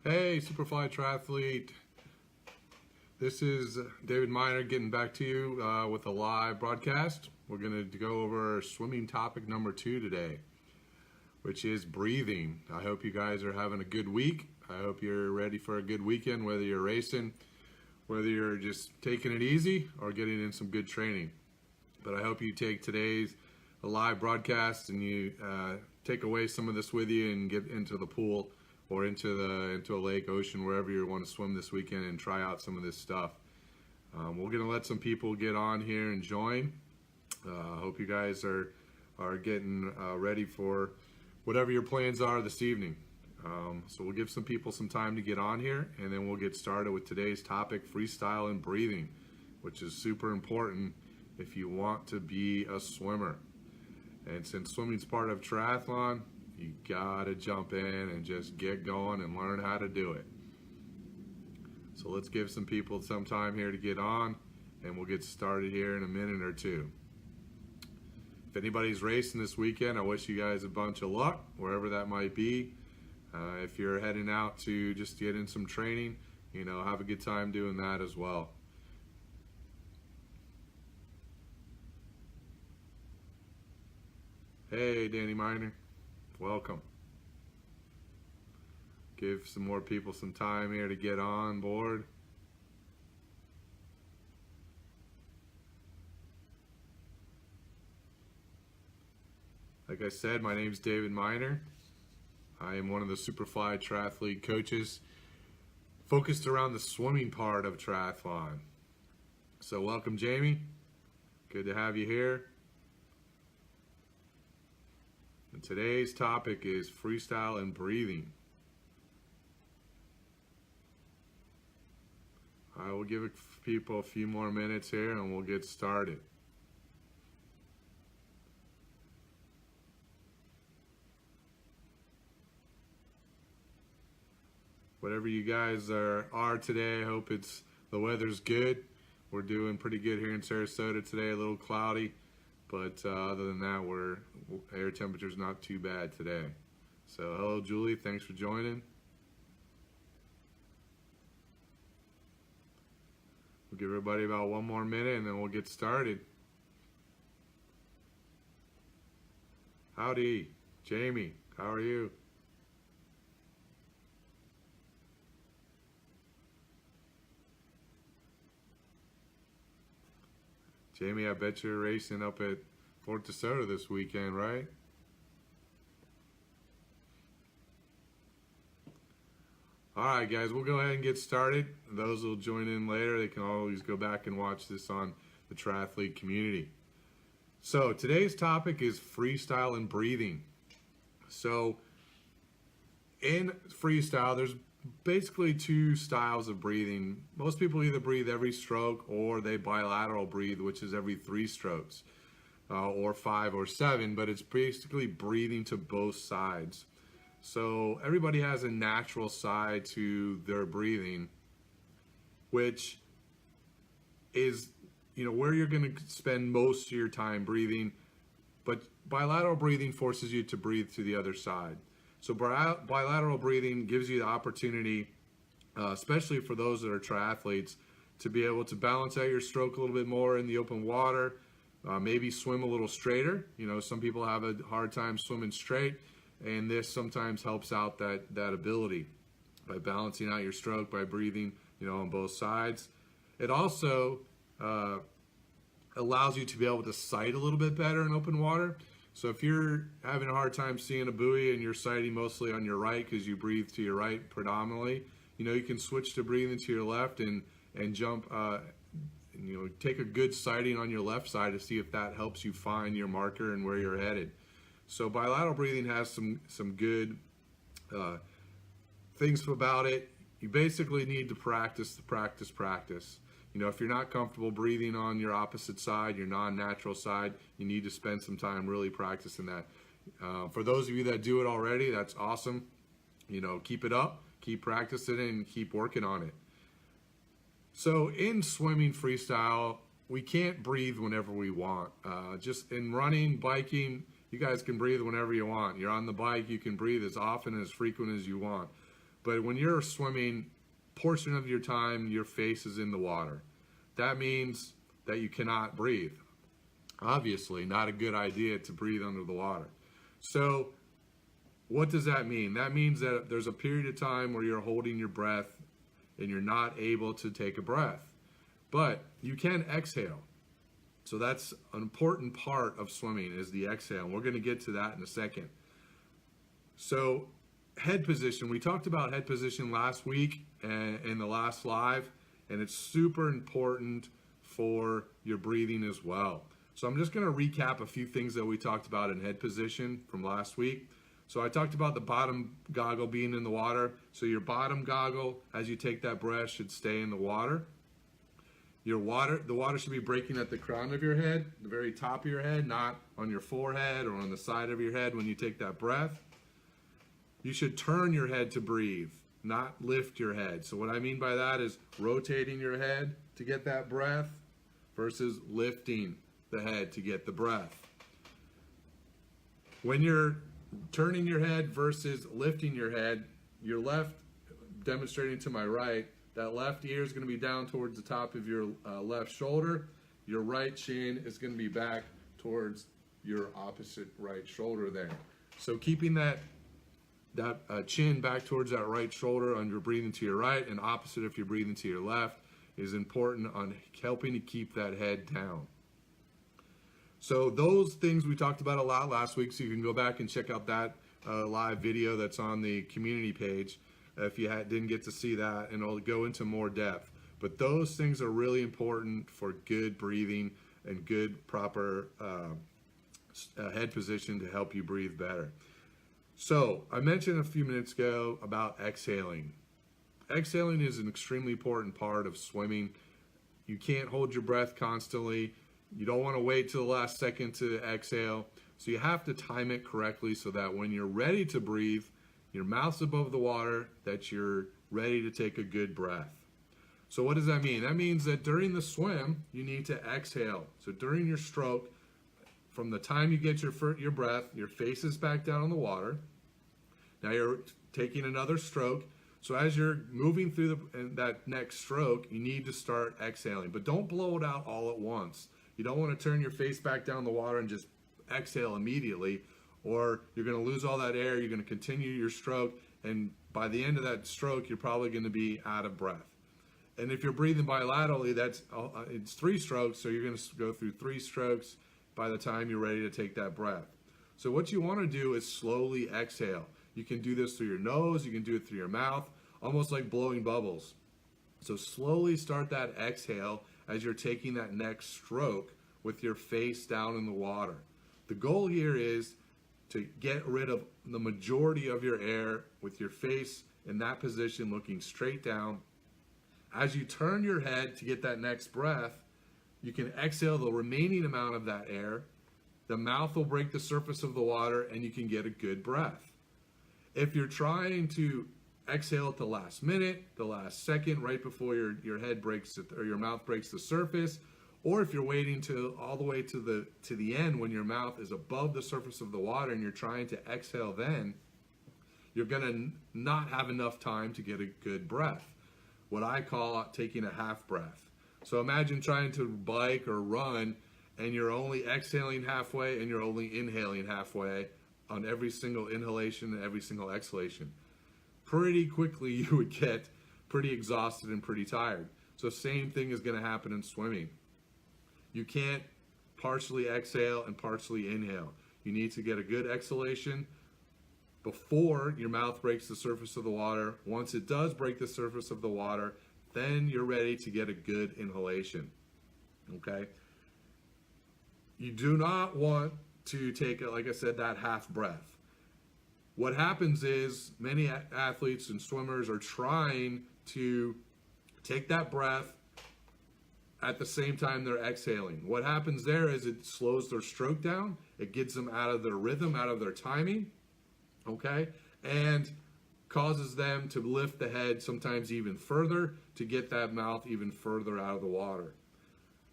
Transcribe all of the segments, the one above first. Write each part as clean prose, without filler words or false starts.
Hey, Superfly triathlete. This is David Miner getting back to you with a live broadcast. We're going to go over swimming topic number 2 today, which is breathing. I hope you guys are having a good week. I hope you're ready for a good weekend, whether you're racing, whether you're just taking it easy or getting in some good training. But I hope you take today's live broadcast and you take away some of this with you and get into the pool or into a lake, ocean, wherever you want to swim this weekend and try out some of this stuff. We're going to let some people get on here and join. I hope you guys are getting ready for whatever your plans are this evening. So we'll give some people some time to get on here, and then we'll get started with today's topic, freestyle and breathing, which is super important if you want to be a swimmer. And since swimming's part of triathlon, you gotta jump in and just get going and learn how to do it. So let's give some people some time here to get on, and we'll get started here in a minute or two. If anybody's racing this weekend, I wish you guys a bunch of luck, wherever that might be. If you're heading out to just get in some training, have a good time doing that as well. Hey, Danny Miner. Welcome. Give some more people some time here to get on board. Like I said, my name's David Miner. I am one of the Superfly triathlete coaches focused around the swimming part of triathlon. So welcome, Jamie. Good to have you here. And today's topic is freestyle and breathing. I will give people a few more minutes here and we'll get started. Whatever you guys are today, I hope the weather's good. We're doing pretty good here in Sarasota today, a little cloudy. But other than that, air temperature's not too bad today. So hello, Julie. Thanks for joining. We'll give everybody about one more minute and then we'll get started. Howdy, Jamie. How are you? Jamie, I bet you're racing up at Fort DeSoto this weekend, right? All right, guys, we'll go ahead and get started. Those who will join in later, they can always go back and watch this on the triathlete community. So today's topic is freestyle and breathing. So in freestyle, there's basically 2 styles of breathing. Most people either breathe every stroke or they bilateral breathe, which is every 3 strokes, or 5 or 7, but it's basically breathing to both sides. So everybody has a natural side to their breathing, which is, where you're going to spend most of your time breathing, but bilateral breathing forces you to breathe to the other side. So bilateral breathing gives you the opportunity, especially for those that are triathletes, to be able to balance out your stroke a little bit more in the open water, maybe swim a little straighter. Some people have a hard time swimming straight, and this sometimes helps out that ability by balancing out your stroke, by breathing, on both sides. It also allows you to be able to sight a little bit better in open water. So if you're having a hard time seeing a buoy and you're sighting mostly on your right because you breathe to your right predominantly, you can switch to breathing to your left and jump, take a good sighting on your left side to see if that helps you find your marker and where you're headed. So bilateral breathing has some good things about it. You basically need to practice. If you're not comfortable breathing on your opposite side, your non-natural side, you need to spend some time really practicing that. For those of you that do it already, that's awesome. Keep it up, keep practicing it, and keep working on it. So in swimming freestyle, we can't breathe whenever we want. Just in running, biking, you guys can breathe whenever you want. You're on the bike, you can breathe as often and as frequent as you want. But when you're swimming, portion of your time, your face is in the water. That means that you cannot breathe. Obviously, not a good idea to breathe under the water. So what does that mean? That means that there's a period of time where you're holding your breath and you're not able to take a breath. But you can exhale. So that's an important part of swimming, is the exhale. And we're going to get to that in a second. So head position. We talked about head position last week and in the last live, and it's super important for your breathing as well. So I'm just going to recap a few things that we talked about in head position from last week. So I talked about the bottom goggle being in the water. So your bottom goggle, as you take that breath, should stay in the water. The water should be breaking at the crown of your head, the very top of your head, not on your forehead or on the side of your head when you take that breath. You should turn your head to breathe, not lift your head. So what I mean by that is rotating your head to get that breath versus lifting the head to get the breath. When you're turning your head versus lifting your head, your left, demonstrating to my right, that left ear is going to be down towards the top of your left shoulder. Your right chin is going to be back towards your opposite right shoulder there. So keeping that chin back towards that right shoulder when you're breathing to your right, and opposite if you're breathing to your left, is important on helping to keep that head down. So those things we talked about a lot last week, so you can go back and check out that live video that's on the community page if you didn't get to see that, and it'll go into more depth. But those things are really important for good breathing and good proper head position to help you breathe better. So I mentioned a few minutes ago about exhaling. Exhaling is an extremely important part of swimming. You can't hold your breath constantly. You don't want to wait till the last second to exhale. So you have to time it correctly so that when you're ready to breathe, your mouth's above the water, that you're ready to take a good breath. So what does that mean? That means that during the swim, you need to exhale. So during your stroke, from the time you get your breath, your face is back down in the water. Now you're taking another stroke. So as you're moving through that next stroke, you need to start exhaling. But don't blow it out all at once. You don't want to turn your face back down in the water and just exhale immediately, or you're going to lose all that air. You're going to continue your stroke, and by the end of that stroke, you're probably going to be out of breath. And if you're breathing bilaterally, it's 3 strokes, so you're going to go through 3 strokes by the time you're ready to take that breath. So what you want to do is slowly exhale. You can do this through your nose, you can do it through your mouth, almost like blowing bubbles. So slowly start that exhale as you're taking that next stroke with your face down in the water. The goal here is to get rid of the majority of your air with your face in that position, looking straight down. As you turn your head to get that next breath, you can exhale the remaining amount of that air. The mouth will break the surface of the water and you can get a good breath. If you're trying to exhale at the last minute, the last second, right before your head breaks or your mouth breaks the surface, or if you're waiting all the way to the end when your mouth is above the surface of the water and you're trying to exhale, then you're going to not have enough time to get a good breath. What I call taking a half breath. So imagine trying to bike or run and you're only exhaling halfway and you're only inhaling halfway on every single inhalation and every single exhalation. Pretty quickly you would get pretty exhausted and pretty tired. So same thing is going to happen in swimming. You can't partially exhale and partially inhale. You need to get a good exhalation before your mouth breaks the surface of the water. Once it does break the surface of the water, then you're ready to get a good inhalation. Okay? You do not want to take, like I said, that half breath. What happens is many athletes and swimmers are trying to take that breath at the same time they're exhaling. What happens there is it slows their stroke down. It gets them out of their rhythm, out of their timing, okay? And causes them to lift the head sometimes even further to get that mouth even further out of the water.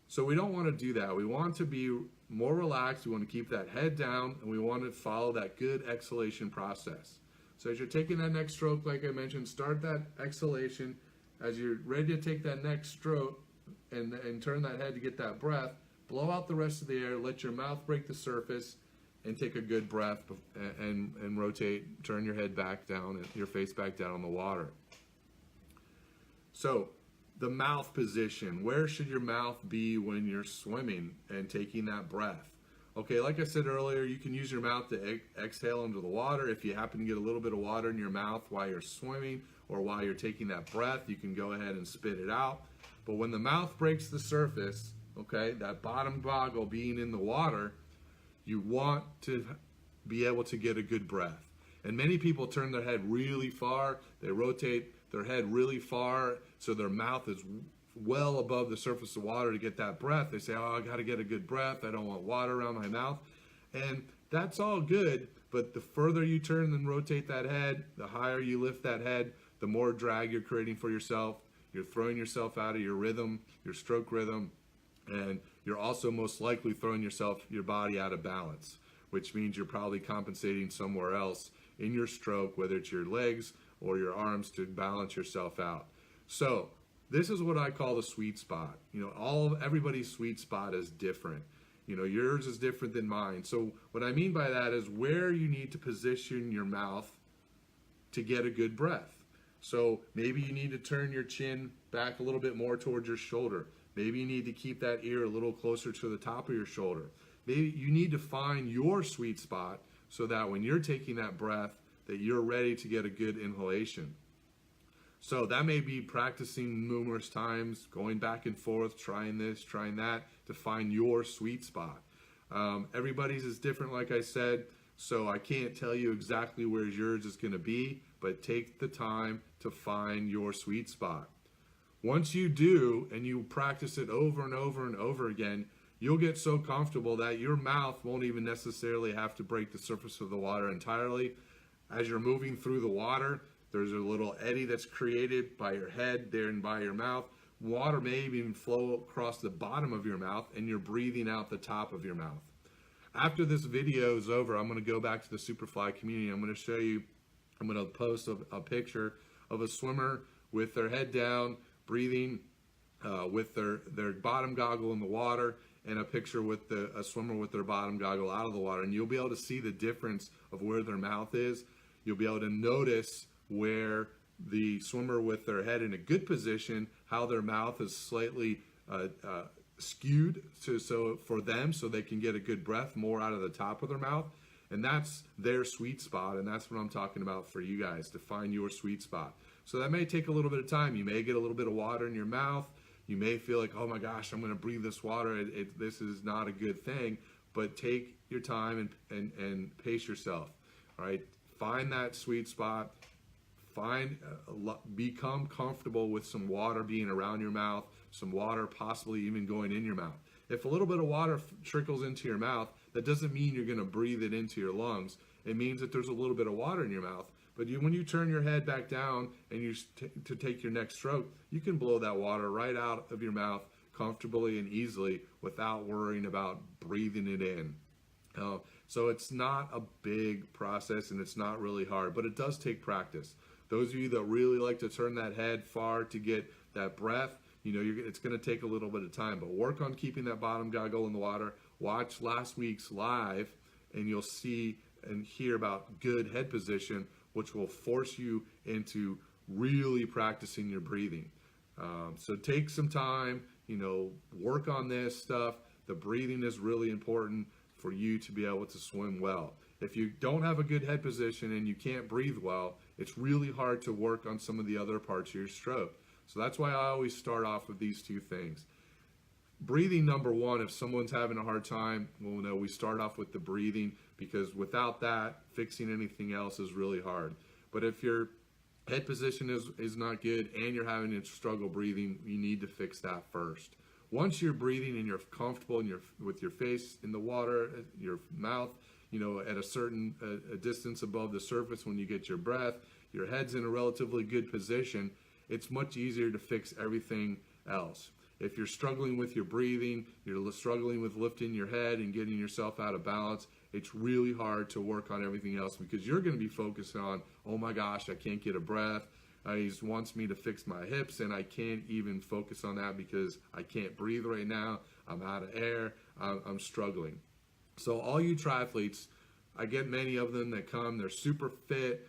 So we don't want to do that. We want to be more relaxed. We want to keep that head down, and we want to follow that good exhalation process. So as you're taking that next stroke, like I mentioned, start that exhalation. As you're ready to take that next stroke and turn that head to get that breath, blow out the rest of the air, let your mouth break the surface, and take a good breath and rotate, turn your head back down and your face back down on the water. So the mouth position, where should your mouth be when you're swimming and taking that breath? Okay, like I said earlier, you can use your mouth to exhale into the water. If you happen to get a little bit of water in your mouth while you're swimming or while you're taking that breath, you can go ahead and spit it out. But when the mouth breaks the surface, okay, that bottom goggle being in the water, you want to be able to get a good breath. And many people turn their head really far. They rotate their head really far so their mouth is well above the surface of water to get that breath. They say, oh, I got to get a good breath. I don't want water around my mouth. And that's all good, but the further you turn and rotate that head, the higher you lift that head, the more drag you're creating for yourself. You're throwing yourself out of your rhythm, your stroke rhythm, and you're also most likely throwing your body out of balance, which means you're probably compensating somewhere else in your stroke, whether it's your legs or your arms, to balance yourself out. So this is what I call the sweet spot. Everybody's sweet spot is different. Yours is different than mine. So what I mean by that is where you need to position your mouth to get a good breath. So maybe you need to turn your chin back a little bit more towards your shoulder. Maybe you need to keep that ear a little closer to the top of your shoulder. Maybe you need to find your sweet spot so that when you're taking that breath, that you're ready to get a good inhalation. So that may be practicing numerous times, going back and forth, trying this, trying that, to find your sweet spot. Everybody's is different, like I said, so I can't tell you exactly where yours is going to be, but take the time to find your sweet spot. Once you do, and you practice it over and over and over again, you'll get so comfortable that your mouth won't even necessarily have to break the surface of the water entirely. As you're moving through the water, there's a little eddy that's created by your head there and by your mouth. Water may even flow across the bottom of your mouth, and you're breathing out the top of your mouth. After this video is over, I'm going to go back to the Superfly community. I'm going to show you, I'm going to post a picture of a swimmer with their head down, breathing with their bottom goggle in the water, and a picture with a swimmer with their bottom goggle out of the water. And you'll be able to see the difference of where their mouth is. You'll be able to notice where the swimmer with their head in a good position, how their mouth is slightly skewed so for them, so they can get a good breath more out of the top of their mouth. And that's their sweet spot, and that's what I'm talking about for you guys, to find your sweet spot. So that may take a little bit of time. You may get a little bit of water in your mouth. You may feel like, oh my gosh, I'm going to breathe this water. This is not a good thing. But take your time and pace yourself. All right, find that sweet spot. Become comfortable with some water being around your mouth, some water possibly even going in your mouth. If a little bit of water trickles into your mouth, that doesn't mean you're going to breathe it into your lungs. It means that there's a little bit of water in your mouth. But when you turn your head back down and to take your next stroke, you can blow that water right out of your mouth comfortably and easily without worrying about breathing it in. So it's not a big process, and it's not really hard, but it does take practice. Those of you that really like to turn that head far to get that breath, it's going to take a little bit of time, but work on keeping that bottom goggle in the water. Watch last week's live, and you'll see and hear about good head position, which will force you into really practicing your breathing. So take some time, work on this stuff. The breathing is really important for you to be able to swim well. If you don't have a good head position and you can't breathe well, it's really hard to work on some of the other parts of your stroke. So that's why I always start off with these two things. Breathing, number one, if someone's having a hard time, we start off with the breathing, because without that, fixing anything else is really hard. But if your head position is not good and you're having to struggle breathing, you need to fix that first. Once you're breathing and you're comfortable with your face in the water, your mouth, at a certain distance above the surface when you get your breath, your head's in a relatively good position, it's much easier to fix everything else. if you're struggling with your breathing, you're struggling with lifting your head and getting yourself out of balance, it's really hard to work on everything else because you're going to be focused on, oh my gosh, I can't get a breath. He wants me to fix my hips, and I can't even focus on that because I can't breathe right now. I'm out of air. I'm struggling. So all you triathletes, I get many of them that come. They're super fit.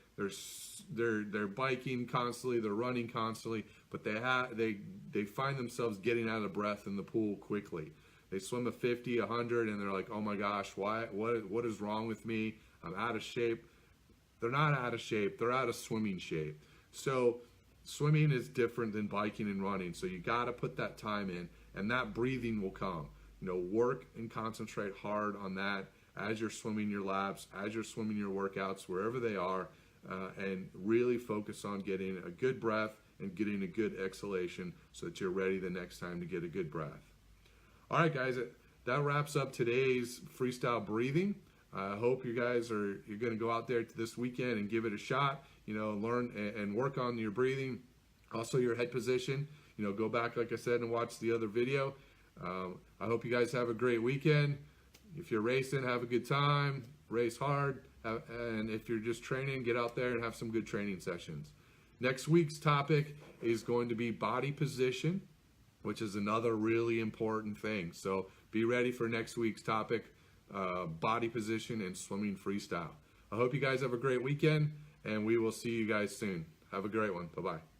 They're biking constantly. They're running constantly, but they find themselves getting out of breath in the pool quickly. They swim a 50, 100, and they're like, oh my gosh, what is wrong with me? I'm out of shape. They're not out of shape. They're out of swimming shape. So swimming is different than biking and running. So you got to put that time in, and that breathing will come. Work and concentrate hard on that as you're swimming your laps, as you're swimming your workouts, wherever they are, and really focus on getting a good breath and getting a good exhalation so that you're ready the next time to get a good breath. All right, guys, that wraps up today's freestyle breathing. I hope you're going to go out there this weekend and give it a shot, learn and work on your breathing, also your head position. Go back, like I said, and watch the other video. I hope you guys have a great weekend. If you're racing, have a good time, race hard, and if you're just training, get out there and have some good training sessions. Next week's topic is going to be body position, which is another really important thing. So be ready for next week's topic, body position and swimming freestyle. I hope you guys have a great weekend, and we will see you guys soon. Have a great one. Bye-bye.